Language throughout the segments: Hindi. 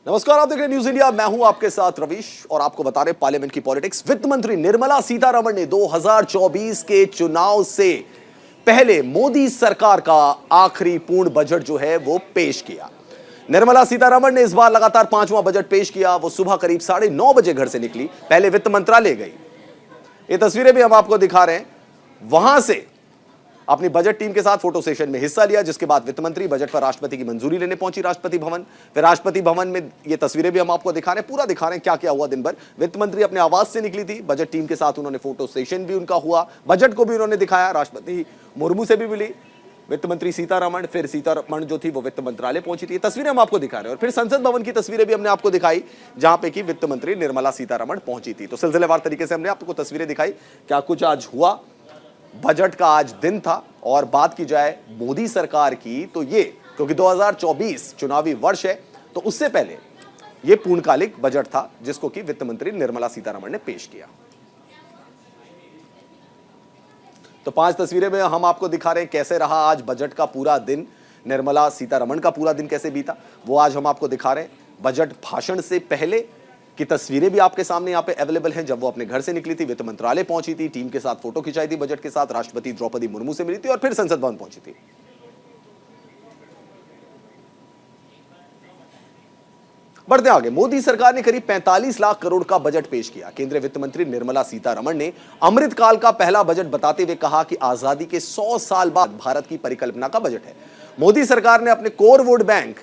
नमस्कार, आप देख रहे हैं न्यूज इंडिया। मैं हूं आपके साथ रवीश और आपको बता रहे पार्लियामेंट की पॉलिटिक्स। वित्त मंत्री निर्मला सीतारमण ने 2024 के चुनाव से पहले मोदी सरकार का आखिरी पूर्ण बजट जो है वो पेश किया। निर्मला सीतारमण ने इस बार लगातार 5वां बजट पेश किया। वो सुबह करीब 9:30 बजे घर से निकली, पहले वित्त मंत्रालय गई। ये तस्वीरें भी हम आपको दिखा रहे हैं। वहां से अपनी बजट टीम के साथ फोटो सेशन में हिस्सा लिया, जिसके बाद वित्त मंत्री बजट पर राष्ट्रपति की मंजूरी लेने पहुंची राष्ट्रपति भवन। फिर राष्ट्रपति भवन में ये तस्वीरें भी हम आपको दिखा रहे हैं, पूरा दिखा रहे हैं क्या क्या हुआ दिन भर। वित्त मंत्री अपने आवास से निकली थी, बजट टीम के साथ उन्होंने फोटो सेशन भी उनका हुआ, बजट को भी उन्होंने दिखाया। राष्ट्रपति मुर्मू से भी मिली वित्त मंत्री सीतारमण। फिर सीतारमण जो थी वो वित्त मंत्रालय पहुंची थी। तस्वीरें हम आपको दिखा रहे हैं। और फिर संसद भवन की तस्वीरें भी हमने आपको दिखाई, जहां पे कि वित्त मंत्री निर्मला सीतारमण पहुंची थी। तो सिलसिलेवार तरीके से हमने आपको तस्वीरें दिखाई क्या कुछ आज हुआ। बजट का आज दिन था। और बात की जाए मोदी सरकार की तो ये, क्योंकि 2024 चुनावी वर्ष है, तो उससे पहले ये पूर्णकालिक बजट था जिसको कि वित्त मंत्री निर्मला सीतारमण ने पेश किया। तो 5 तस्वीरें में हम आपको दिखा रहे हैं कैसे रहा आज बजट का पूरा दिन, निर्मला सीतारमण का पूरा दिन कैसे बीता, वो आज हम आपको दिखा रहे हैं। बजट भाषण से पहले की तस्वीरें भी आपके सामने यहाँ पे अवेलेबल हैं, जब वो अपने घर से निकली थी, वित्त मंत्रालय पहुंची थी, टीम के साथ फोटो खिंचाई थी बजट के साथ, राष्ट्रपति द्रौपदी मुर्मू से मिली थी और फिर संसद भवन पहुंची थी। बढ़ते आगे, मोदी सरकार ने करीब 45 लाख करोड़ का बजट पेश किया। केंद्रीय वित्त मंत्री निर्मला सीतारमण ने अमृतकाल का पहला बजट बताते हुए कहा कि आजादी के 100 साल बाद भारत की परिकल्पना का बजट है। मोदी सरकार ने अपने कोर वोट बैंक,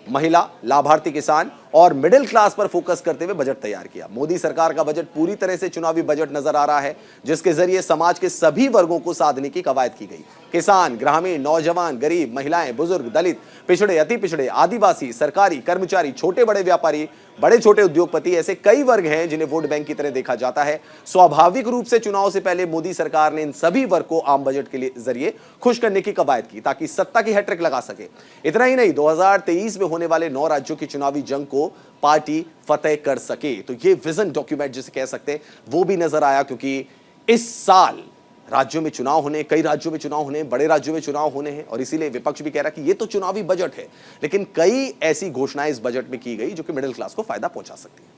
महिला, लाभार्थी किसान और मिडिल क्लास पर फोकस करते हुए बजट तैयार किया। मोदी सरकार का बजट पूरी तरह से चुनावी बजट नजर आ रहा है, जिसके जरिए समाज के सभी वर्गों को साधने की कवायद की गई। किसान, ग्रामीण, नौजवान, गरीब, महिलाएं, बुजुर्ग, दलित, पिछड़े, अति पिछड़े, आदिवासी, सरकारी कर्मचारी, छोटे बड़े व्यापारी, बड़े छोटे उद्योगपति, ऐसे कई वर्ग हैं जिन्हें वोट बैंक की तरह देखा जाता है। स्वाभाविक रूप से चुनाव से पहले मोदी सरकार ने इन सभी वर्ग को आम बजट के जरिए खुश करने की कवायद की, ताकि सत्ता की हैट्रिक लगा सके। इतना ही नहीं, 2023 में होने वाले 9 राज्यों की चुनावी जंग को पार्टी फतेह कर सके। तो ये विजन डॉक्यूमेंट जिसे कह सकते हैं वो भी नजर आया, क्योंकि इस साल राज्यों में चुनाव होने, कई राज्यों में चुनाव होने, बड़े राज्यों में चुनाव होने हैं, और इसीलिए विपक्ष भी कह रहा है कि ये तो चुनावी बजट है, लेकिन कई ऐसी घोषणाएं इस बजट में की गई जो कि मिडिल क्लास को फायदा पहुंचा सकती है।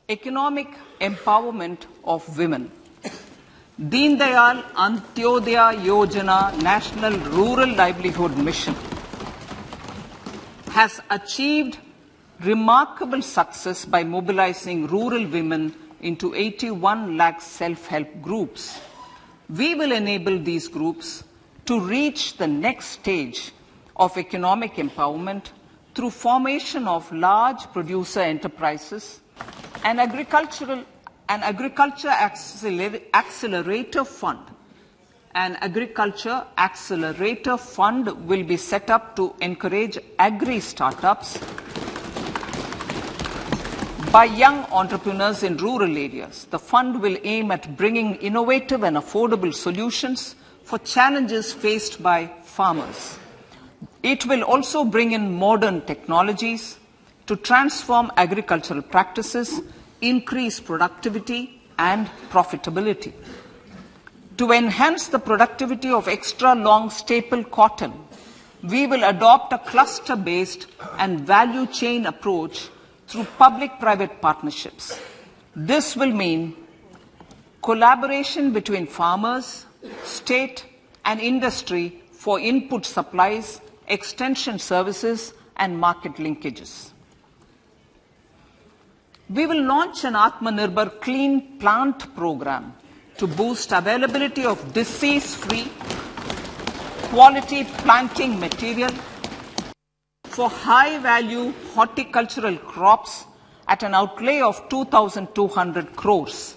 Economic empowerment of women. Deen Dayal Antyodaya Yojana National Rural Livelihood Mission has achieved remarkable success by mobilizing rural women into 81 lakh self-help groups. We will enable these groups to reach the next stage of economic empowerment through formation of large producer enterprises and agriculture accelerator fund. An agriculture accelerator fund will be set up to encourage agri startups by young entrepreneurs in rural areas. The fund will aim at bringing innovative and affordable solutions for challenges faced by farmers. It will also bring in modern technologies to transform agricultural practices, increase productivity and profitability. To enhance the productivity of extra long staple cotton, we will adopt a cluster-based and value chain approach through public-private partnerships. This will mean collaboration between farmers, state and industry for input supplies, extension services and market linkages. We will launch an Atmanirbhar Clean Plant program to boost availability of disease-free, quality planting material for high-value horticultural crops at an outlay of 2,200 crores.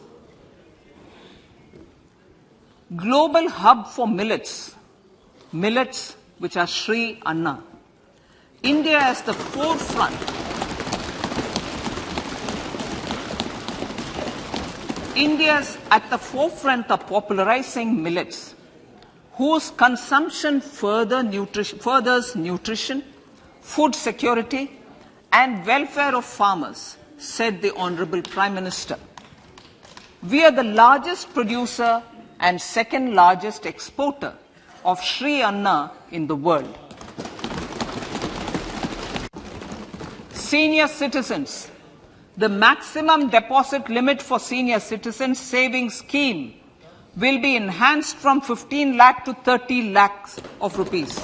Global hub for millets which are Shri Anna. India is the forefront. India is at the forefront of popularizing millets, whose consumption furthers nutrition, food security and welfare of farmers, said the Honorable Prime Minister. We are the largest producer and second largest exporter of Shri Anna in the world. Senior citizens. The maximum deposit limit for senior citizens savings scheme will be enhanced from 15 lakh to 30 lakhs of rupees.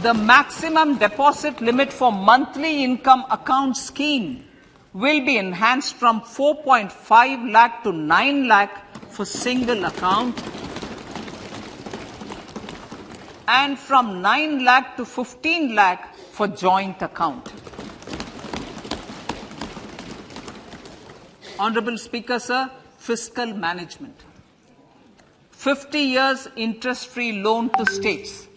The maximum deposit limit for monthly income account scheme will be enhanced from 4.5 lakh to 9 lakh for single account and from 9 lakh to 15 lakh for joint account. Honorable Speaker, sir, fiscal management. 50 years interest-free loan to states.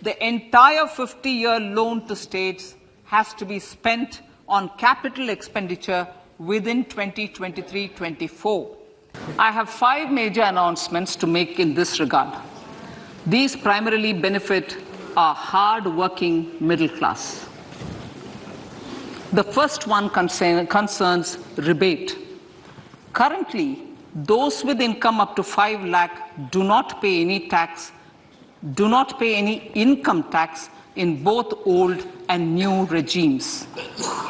The entire 50-year loan to states has to be spent on capital expenditure within 2023-24. I have 5 major announcements to make in this regard. These primarily benefit our hard-working middle class. The first one concerns rebate. Currently, those with income up to 5 lakh do not pay any income tax in both old and new regimes.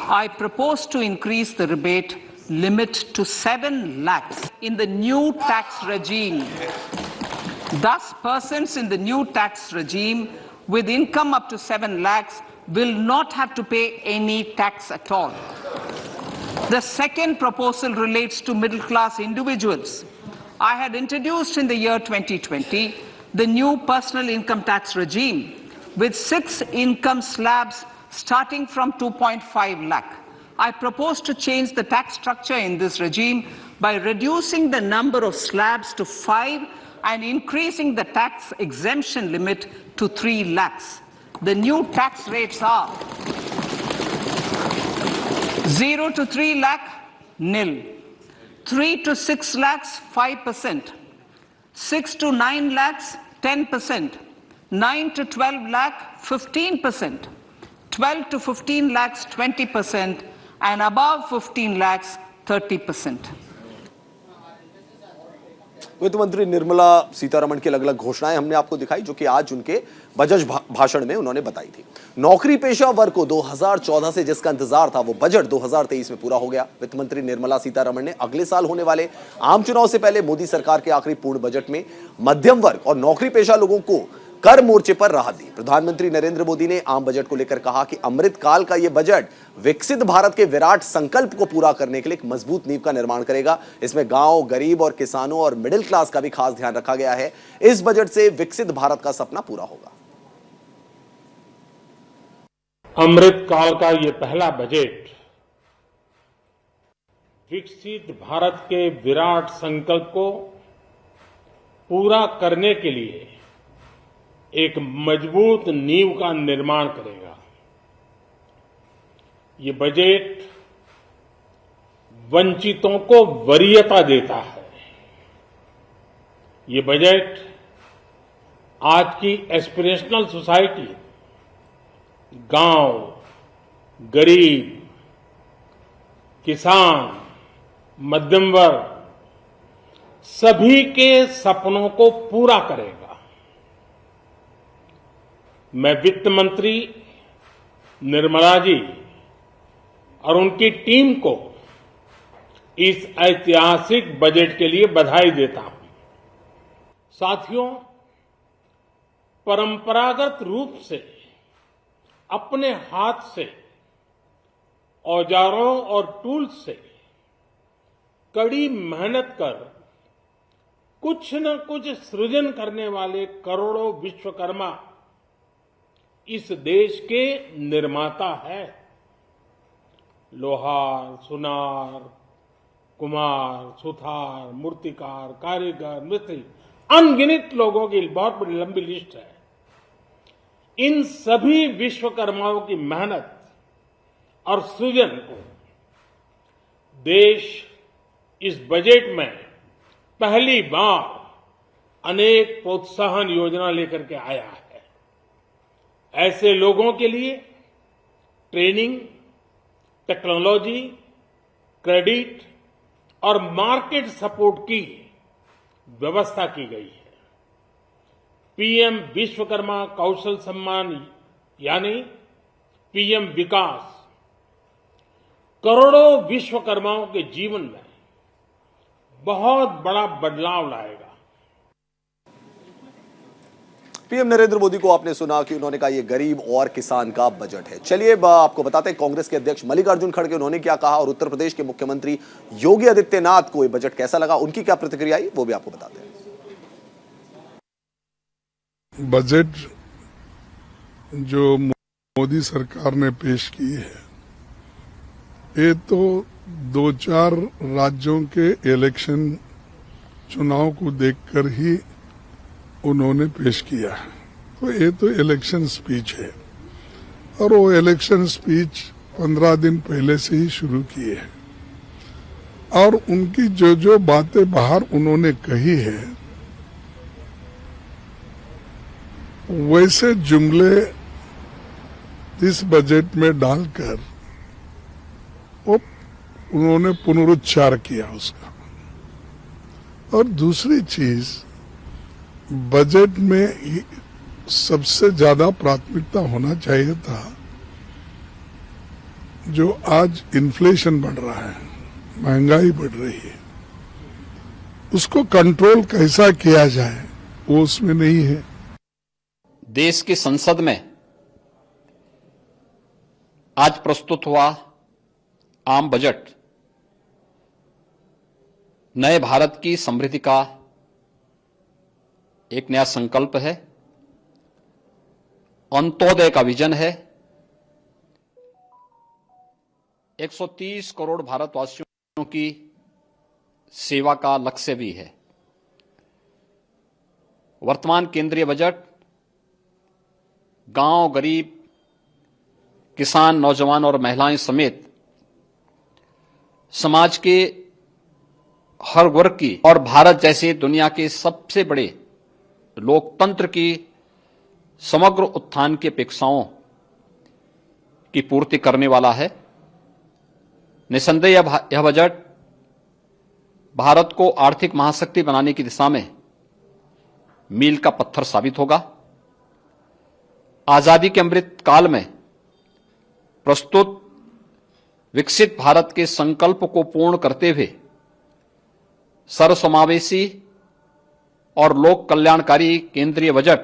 I propose to increase the rebate limit to 7 lakhs in the new tax regime. Thus, persons in the new tax regime with income up to 7 lakhs will not have to pay any tax at all. The second proposal relates to middle-class individuals. I had introduced in the year 2020 the new personal income tax regime with 6 income slabs starting from 2.5 lakh. I propose to change the tax structure in this regime by reducing the number of slabs to 5 and increasing the tax exemption limit to 3 lakhs. The new tax rates are 0 to 3 lakh, nil. 3 to 6 lakhs, 5%. 6 to 9 lakhs, 10%. 9 to 12 lakh, 15%. 12 to 15 lakhs, 20%. And above 15 lakhs, 30%. वित्त मंत्री निर्मला सीतारमण की अलग अलग घोषणाएं हमने आपको दिखाई जो कि आज उनके बजट भाषण में उन्होंने बताई थी। नौकरी पेशा वर्ग को 2014 से जिसका इंतजार था वो बजट 2023 में पूरा हो गया। वित्त मंत्री निर्मला सीतारमण ने अगले साल होने वाले आम चुनाव से पहले मोदी सरकार के आखिरी पूर्ण बजट में मध्यम वर्ग और नौकरी पेशा लोगों को कर मोर्चे पर राहत दी। प्रधानमंत्री नरेंद्र मोदी ने आम बजट को लेकर कहा कि अमृत काल का यह बजट विकसित भारत के विराट संकल्प को पूरा करने के लिए एक मजबूत नींव का निर्माण करेगा। इसमें गांव, गरीब और किसानों और मिडिल क्लास का भी खास ध्यान रखा गया है। इस बजट से विकसित भारत का सपना पूरा होगा। अमृत काल का यह पहला बजट विकसित भारत के विराट संकल्प को पूरा करने के लिए एक मजबूत नींव का निर्माण करेगा। ये बजट वंचितों को वरीयता देता है। ये बजट आज की एस्पिरेशनल सोसाइटी, गांव, गरीब, किसान, मध्यम वर्ग सभी के सपनों को पूरा करेगा। मैं वित्त मंत्री निर्मला जी और उनकी टीम को इस ऐतिहासिक बजट के लिए बधाई देता हूं। साथियों, परंपरागत रूप से अपने हाथ से औजारों और टूल्स से कड़ी मेहनत कर कुछ न कुछ सृजन करने वाले करोड़ों विश्वकर्मा इस देश के निर्माता है। लोहार, सुनार, कुम्हार, सुथार, मूर्तिकार, कारीगर, मिस्त्री, अनगिनत लोगों की बहुत बड़ी लंबी लिस्ट है। इन सभी विश्वकर्माओं की मेहनत और सृजन को देश इस बजट में पहली बार अनेक प्रोत्साहन योजना लेकर के आया है। ऐसे लोगों के लिए ट्रेनिंग, टेक्नोलॉजी, क्रेडिट और मार्केट सपोर्ट की व्यवस्था की गई है। पीएम विश्वकर्मा कौशल सम्मान यानी पीएम विकास करोड़ों विश्वकर्माओं के जीवन में बहुत बड़ा बदलाव लाएगा। पीएम नरेंद्र मोदी को आपने सुना कि उन्होंने कहा यह गरीब और किसान का बजट है। चलिए आपको बताते हैं कांग्रेस के अध्यक्ष मल्लिकार्जुन खड़गे उन्होंने क्या कहा और उत्तर प्रदेश के मुख्यमंत्री योगी आदित्यनाथ को यह बजट कैसा लगा, उनकी क्या प्रतिक्रिया आई, वो भी आपको बताते हैं। बजट जो मोदी सरकार ने पेश की है, ये तो 2-4 राज्यों के इलेक्शन चुनाव को देखकर ही उन्होंने पेश किया है। तो ये तो इलेक्शन स्पीच है और वो इलेक्शन स्पीच 15 दिन पहले से ही शुरू किए है और उनकी जो जो बातें बाहर उन्होंने कही है वैसे जुमले इस बजट में डालकर वो उन्होंने पुनरुच्चार किया उसका। और दूसरी चीज, बजट में सबसे ज्यादा प्राथमिकता होना चाहिए था जो आज इन्फ्लेशन बढ़ रहा है, महंगाई बढ़ रही है, उसको कंट्रोल कैसा किया जाए वो उसमें नहीं है। देश की संसद में आज प्रस्तुत हुआ आम बजट नए भारत की समृद्धि का एक नया संकल्प है, अंत्योदय का विजन है। 130 करोड़ भारतवासियों की सेवा का लक्ष्य भी है। वर्तमान केंद्रीय बजट गांव, गरीब, किसान, नौजवान और महिलाएं समेत समाज के हर वर्ग की और भारत जैसे दुनिया के सबसे बड़े लोकतंत्र की समग्र उत्थान की अपेक्षाओं की पूर्ति करने वाला है। निसंदेह यह बजट भारत को आर्थिक महाशक्ति बनाने की दिशा में मील का पत्थर साबित होगा। आजादी के अमृत काल में प्रस्तुत विकसित भारत के संकल्प को पूर्ण करते हुए सर्वसमावेशी और लोक कल्याणकारी केंद्रीय बजट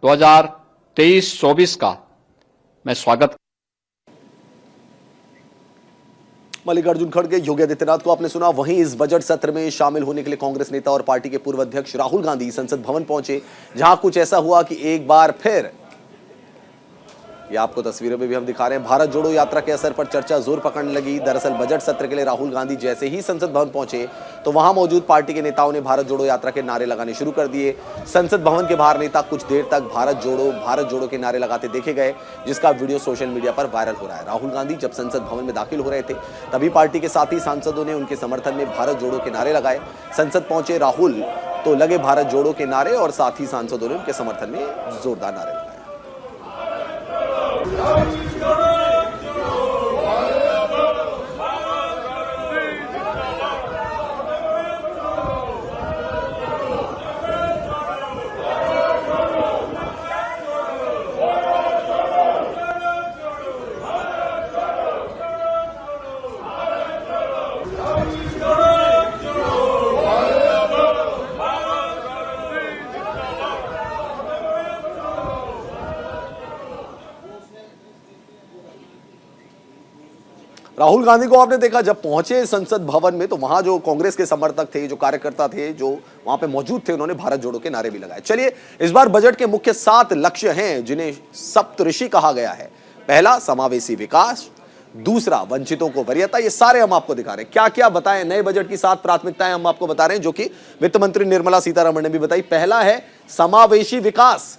2023-24 का मैं स्वागत। मल्लिकार्जुन खड़गे, योगी आदित्यनाथ को आपने सुना। वहीं इस बजट सत्र में शामिल होने के लिए कांग्रेस नेता और पार्टी के पूर्व अध्यक्ष राहुल गांधी संसद भवन पहुंचे, जहां कुछ ऐसा हुआ कि एक बार फिर, ये आपको तस्वीरों में भी हम दिखा रहे हैं, भारत जोड़ो यात्रा के असर पर चर्चा जोर पकड़ने लगी। दरअसल बजट सत्र के लिए राहुल गांधी जैसे ही संसद भवन पहुंचे तो वहां मौजूद पार्टी के नेताओं ने भारत जोड़ो यात्रा के नारे लगाने शुरू कर दिए। संसद भवन के बाहर नेता कुछ देर तक भारत जोड़ो के नारे लगाते देखे गए, जिसका वीडियो सोशल मीडिया पर वायरल हो रहा है। राहुल गांधी जब संसद भवन में दाखिल हो रहे थे तभी पार्टी के साथी सांसदों ने उनके समर्थन में भारत जोड़ो के नारे लगाए। संसद पहुंचे राहुल तो लगे भारत जोड़ो के नारे और साथी सांसदों ने उनके समर्थन में जोरदार नारे लगाए। राहुल गांधी को आपने देखा जब पहुंचे संसद भवन में तो वहां जो कांग्रेस के समर्थक थे, जो कार्यकर्ता थे, जो वहां पे मौजूद थे, उन्होंने भारत जोड़ो के नारे भी लगाए। चलिए, इस बार बजट के मुख्य 7 लक्ष्य हैं जिन्हें सप्तऋषि कहा गया है। पहला, समावेशी विकास। दूसरा, वंचितों को वरीयता। ये सारे हम आपको दिखा रहे हैं। क्या क्या बताएं, नए बजट की 7 प्राथमिकताएं हम आपको बता रहे हैं, जो कि वित्त मंत्री निर्मला सीतारमण ने भी बताई। पहला है समावेशी विकास।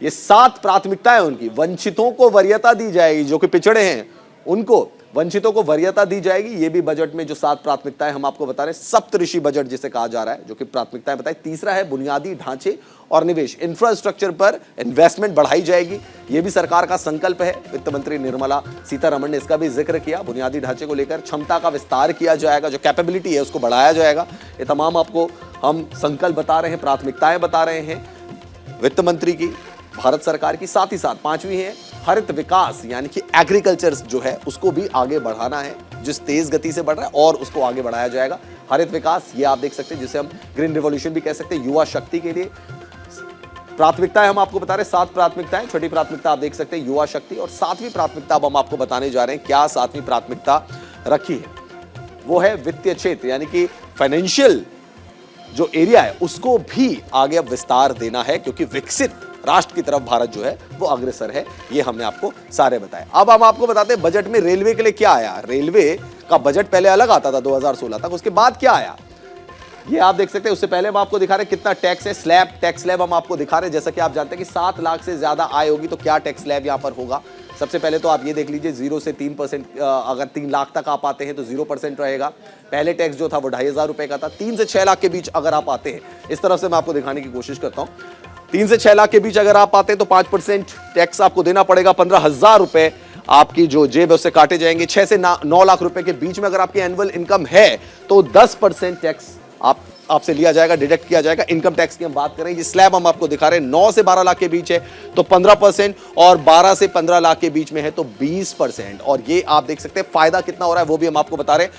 ये 7 प्राथमिकताएं उनकी। वंचितों को वरीयता दी जाएगी, जो कि पिछड़े हैं उनको वंचितों को वरीयता दी जाएगी। ये भी बजट में जो 7 प्राथमिकताएं हम आपको बता रहे हैं, सप्तऋषि बजट जिसे कहा जा रहा है, जो कि प्राथमिकताएं बताई। तीसरा है बुनियादी ढांचे और निवेश, इंफ्रास्ट्रक्चर पर इन्वेस्टमेंट बढ़ाई जाएगी। ये भी सरकार का संकल्प है। वित्त मंत्री निर्मला सीतारमण ने इसका भी जिक्र किया। बुनियादी ढांचे को लेकर क्षमता का विस्तार किया जाएगा, जो कैपेबिलिटी है उसको बढ़ाया जाएगा। ये तमाम आपको हम संकल्प बता रहे हैं, प्राथमिकताएं बता रहे हैं वित्त मंत्री की, भारत सरकार की। साथ ही साथ 5वीं है हरित विकास यानी कि एग्रीकल्चर जो है उसको भी आगे बढ़ाना है, जिस तेज गति से बढ़ रहा है और उसको आगे बढ़ाया जाएगा। हरित विकास ये आप देख सकते हैं, जिसे हम ग्रीन रिवॉल्यूशन भी कह सकते हैं। युवा शक्ति के लिए प्राथमिकताएं हम आपको बता रहे हैं, 7 प्राथमिकताएं। छठी प्राथमिकता आप देख सकते हैं युवा शक्ति, और 7वीं प्राथमिकता अब हम आपको बताने जा रहे हैं। क्या 7वीं प्राथमिकता रखी है? वो है वित्तीय क्षेत्र, यानी कि फाइनेंशियल जो एरिया है उसको भी आगे अब विस्तार देना है, क्योंकि विकसित राष्ट्र की तरफ भारत जो है वो अग्रसर है। ये हमने आपको सारे बताए। अब हम आपको बताते हैं बजट में रेलवे के लिए क्या आया। रेलवे का बजट पहले अलग आता था 2016 तक, उसके बाद क्या आया ये आप देख सकते हैं। उससे पहले हम आपको दिखा रहे हैं कितना टैक्स है। स्लैब, टैक्स स्लैब हम आपको दिखा रहे हैं। जैसा कि आप जानते हैं कि 7 लाख से ज्यादा आय होगी तो क्या टैक्स स्लैब यहां पर होगा। सबसे पहले तो आप ये देख लीजिए 0 से 3%, अगर 3 लाख तक आप आते हैं तो 0% रहेगा। पहले टैक्स जो था वो 2,500 रुपए का था। 3 से 6 लाख के बीच अगर आप आते हैं, इस तरफ से मैं आपको दिखाने की कोशिश करता हूं, 3 से 6 लाख के बीच अगर आप आते हैं तो 5% टैक्स आपको देना पड़ेगा। 15,000 रुपए आपकी जो जेब है उससे काटे जाएंगे। 6 से 9 लाख रुपए के बीच में अगर आपकी एनुअल इनकम है तो 10% टैक्स आपसे लिया जाएगा, डिडक्ट किया जाएगा। इनकम टैक्स की हम बात करें, ये स्लैब हम आपको दिखा रहे हैं। 9 से 12 लाख के बीच है तो 15%, और 12 से 15 लाख के बीच में है तो 20%। और ये आप देख सकते हैं फायदा कितना हो रहा है वो भी हम आपको बता रहे हैं।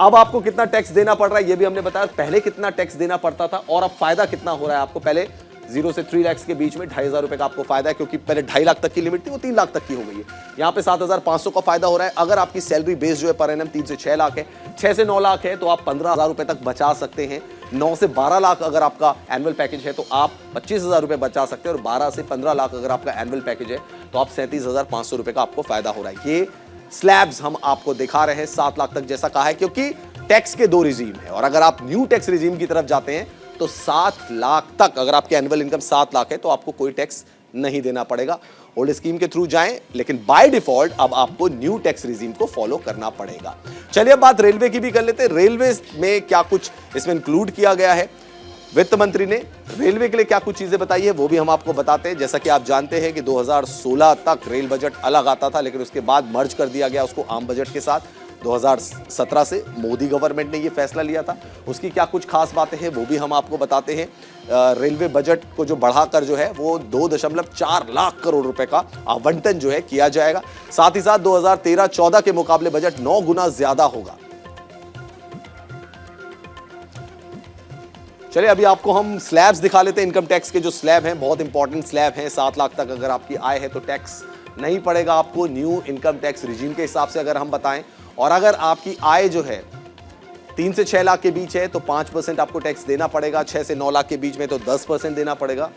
अब आपको कितना टैक्स देना पड़ रहा है ये भी हमने बताया। पहले कितना टैक्स देना पड़ता था और अब फायदा कितना हो रहा है आपको। पहले 0 से 3 लाख के बीच में 2,500 रुपए का आपको फायदा है, क्योंकि पहले 2.5 लाख तक की लिमिट थी, वो 3 लाख तक की हो गई है। यहाँ पे 7,500 का फायदा हो रहा है। अगर आपकी सैलरी बेस जो है पर एनम 3 से 6 लाख है, 6 से 9 लाख है तो आप 15,000 रुपए तक बचा सकते हैं। 9 से 12 लाख अगर आपका एनुअल पैकेज है तो आप 25,000 रुपए बचा सकते हैं, और 12 से 15 लाख अगर आपका एनुअल पैकेज है तो आप 37,500 रुपए का आपको फायदा हो रहा है। ये स्लैब्स हम आपको दिखा रहे हैं 7 लाख तक, जैसा कहा है, क्योंकि टैक्स के 2 रिजीम है। और अगर आप न्यू टैक्स रिजीम की तरफ जाते हैं तो 7 लाख तक अगर आपकी एनुअल इनकम 7 लाख है तो आपको कोई टैक्स नहीं देना पड़ेगा। ओल्ड स्कीम के थ्रू जाएं, लेकिन बाय डिफॉल्ट अब आपको न्यू टैक्स रिजीम को फॉलो करना पड़ेगा। चलिए अब बात रेलवे की भी कर लेते हैं। रेलवे में क्या कुछ इसमें इंक्लूड किया गया है, वित्त मंत्री ने रेलवे के लिए क्या कुछ चीजें बताई है वो भी हम आपको बताते हैं। जैसा कि आप जानते हैं कि 2016 तक रेल बजट अलग आता था, लेकिन उसके बाद मर्ज कर दिया गया उसको आम बजट के साथ। 2017 से मोदी गवर्नमेंट ने ये फैसला लिया था। उसकी क्या कुछ खास बातें हैं वो भी हम आपको बताते हैं। रेलवे बजट को जो बढ़ाकर जो है वो 2.4 लाख करोड़ रुपए का आवंटन जो है किया जाएगा। साथ ही साथ 2013-14 के मुकाबले बजट 9 गुना ज्यादा होगा। चलिए अभी आपको हम स्लैब्स दिखा लेते हैं। इनकम टैक्स के जो स्लैब हैं बहुत इंपॉर्टेंट स्लैब हैं। 7 लाख तक अगर आपकी आय है तो टैक्स नहीं पड़ेगा आपको न्यू इनकम टैक्स रिजीम के हिसाब से अगर हम बताएं। और अगर आपकी आय जो है 3 से 6 लाख के बीच है तो 5% आपको टैक्स देना पड़ेगा। 6 से 9 लाख के बीच में तो 10% देना पड़ेगा,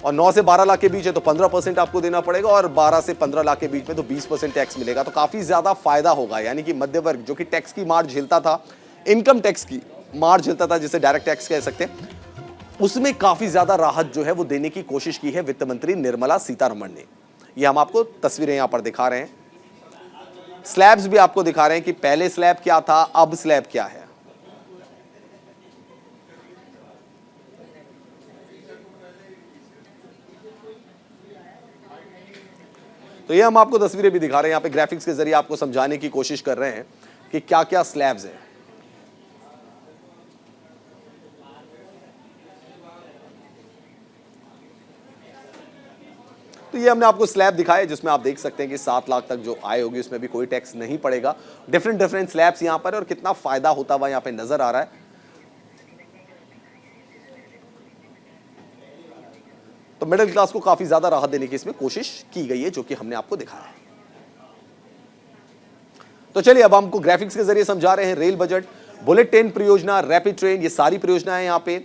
और 9 से 12 लाख के बीच है तो 15% आपको देना पड़ेगा, और 12 से 15 लाख के बीच में तो 20% टैक्स मिलेगा। तो काफी ज्यादा फायदा होगा। यानी कि मध्य वर्ग जो कि टैक्स की मार झेलता था, इनकम टैक्स की मार झेलता था, जिसे डायरेक्ट टैक्स कह सकते हैं, उसमें काफी ज्यादा राहत जो है वो देने की कोशिश की है वित्त मंत्री निर्मला सीतारमण ने। ये हम आपको तस्वीरें यहां पर दिखा रहे हैं। स्लैब्स भी आपको दिखा रहे हैं कि पहले स्लैब क्या था, अब स्लैब क्या है। तो ये हम आपको तस्वीरें भी दिखा रहे हैं, यहां पे ग्राफिक्स के जरिए आपको समझाने की कोशिश कर रहे हैं कि क्या क्या स्लैब्स हैं। तो ये हमने आपको स्लैब दिखाया जिसमें आप देख सकते हैं कि 7 लाख तक जो आय होगी उसमें भी कोई टैक्स नहीं पड़ेगा। डिफरेंट स्लैब्स यहां पर, और कितना फायदा होता हुआ यहां पे नजर आ रहा है। तो मिडिल क्लास को काफी ज्यादा राहत देने की इसमें कोशिश की गई है, जो कि हमने आपको दिखाया। तो चलिए अब हमको ग्राफिक्स के जरिए समझा रहे हैं रेल बजट। बुलेट ट्रेन परियोजना, रैपिड ट्रेन, ये सारी परियोजनाएं यहां पे।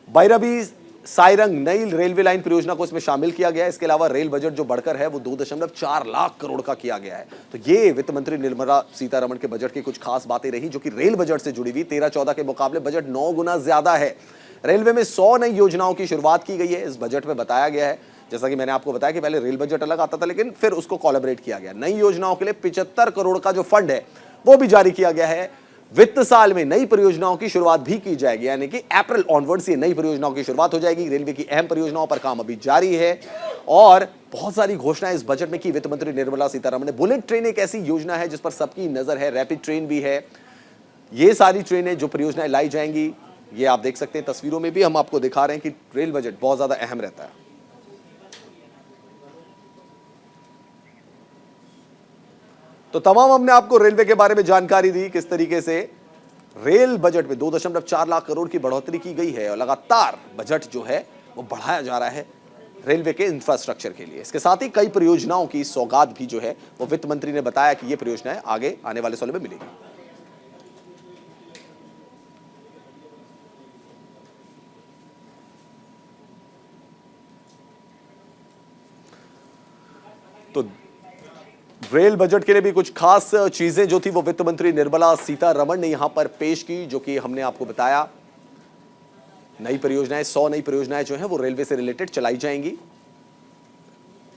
भैरवी साइरंग नई रेलवे लाइन परियोजना को इसमें शामिल किया गया है। इसके अलावा रेल बजट जो बढ़कर है वो 2.4 लाख करोड़ का किया गया है। तो ये वित्त मंत्री निर्मला सीतारमण के बजट की कुछ खास बातें रही, जो कि रेल बजट से जुड़ी हुई। 13-14 के मुकाबले बजट 9 गुना ज्यादा है। रेलवे में 100 नई योजनाओं की शुरुआत की गई है। इस बजट में बताया गया है, जैसा कि मैंने आपको बताया कि पहले रेल बजट अलग आता था, लेकिन फिर उसको कोलैबोरेट किया गया। नई योजनाओं के लिए 75 करोड़ का जो फंड है वो भी जारी किया गया है। वित्त साल में नई परियोजनाओं की शुरुआत भी की जाएगी, यानी कि अप्रैल ऑनवर्ड से नई परियोजनाओं की शुरुआत हो जाएगी। रेलवे की अहम परियोजनाओं पर काम अभी जारी है, और बहुत सारी घोषणाएं इस बजट में की वित्त मंत्री निर्मला सीतारमण ने। बुलेट ट्रेन एक ऐसी योजना है जिस पर सबकी नजर है। रैपिड ट्रेन भी है। ये सारी ट्रेनें जो परियोजनाएं लाई जाएंगी, ये आप देख सकते हैं तस्वीरों में भी हम आपको दिखा रहे हैं कि रेल बजट बहुत ज्यादा अहम रहता है। तो तमाम हमने आपको रेलवे के बारे में जानकारी दी, किस तरीके से रेल बजट में 2.4 लाख करोड़ की बढ़ोतरी की गई है और लगातार बजट जो है वो बढ़ाया जा रहा है रेलवे के इंफ्रास्ट्रक्चर के लिए। इसके साथ ही कई परियोजनाओं की सौगात भी जो है वो वित्त मंत्री ने बताया कि ये परियोजनाएं आगे आने वाले सालों में मिलेगी। तो रेल बजट के लिए भी कुछ खास चीजें जो थी वो वित्त मंत्री निर्मला सीतारमण ने यहां पर पेश की, जो कि हमने आपको बताया। नई परियोजनाएं 100 नई परियोजनाएं जो हैं वो रेलवे से रिलेटेड चलाई जाएंगी,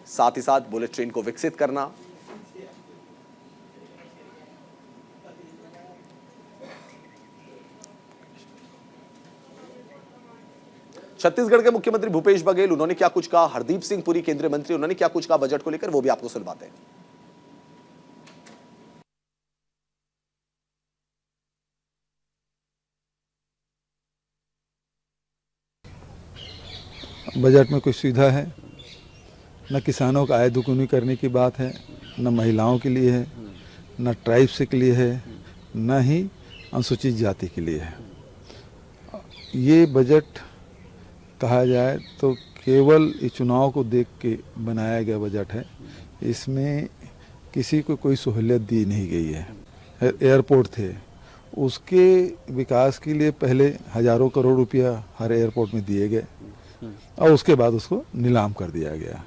साथ ही साथ बुलेट ट्रेन को विकसित करना, छत्तीसगढ़ के मुख्यमंत्री भूपेश बघेल उन्होंने क्या कुछ कहा, हरदीप सिंह पुरी केंद्रीय मंत्री उन्होंने क्या कुछ कहा बजट को लेकर, वो भी आपको सुनवाते हैं। बजट में कुछ सुविधा है, न किसानों का आय दुगुनी करने की बात है, न महिलाओं के लिए है, न ट्राइब्स के लिए है, न ही अनुसूचित जाति के लिए है। ये बजट कहा जाए तो केवल इस चुनाव को देख के बनाया गया बजट है। इसमें किसी को कोई सहूलियत दी नहीं गई है। एयरपोर्ट थे, उसके विकास के लिए पहले हजारों करोड़ रुपया हर एयरपोर्ट में दिए गए और उसके बाद उसको नीलाम कर दिया गया।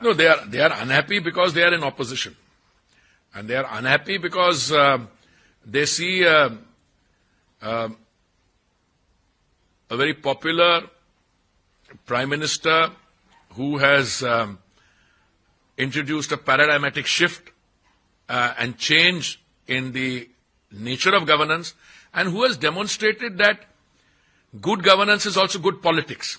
No, they are unhappy because they are in opposition, and they are unhappy because they see a very popular prime minister who has introduced a paradigmatic shift and change in the nature of governance, and who has demonstrated that good governance is also good politics.